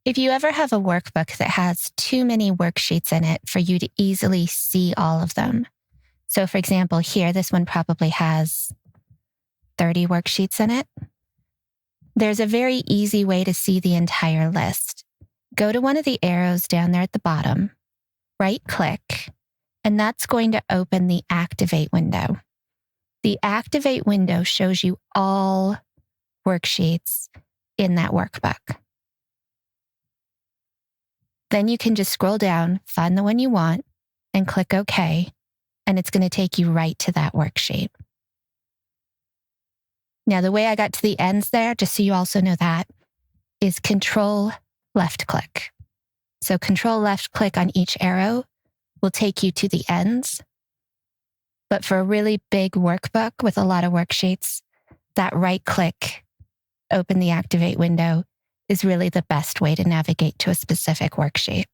If you ever have a workbook that has too many worksheets in it for you to easily see all of them. So for example, here, this one probably has 30 worksheets in it. There's a very easy way to see the entire list. Go to one of the arrows down there at the bottom, right-click, and that's going to open the Activate window. The Activate window shows you all worksheets in that workbook. Then you can just scroll down, find the one you want, and click OK, and it's going to take you right to that worksheet. Now, the way I got to the ends there, just so you also know that, is Control left click. So Control left click on each arrow will take you to the ends. But for a really big workbook with a lot of worksheets, that right click, open the Activate window, is really the best way to navigate to a specific worksheet.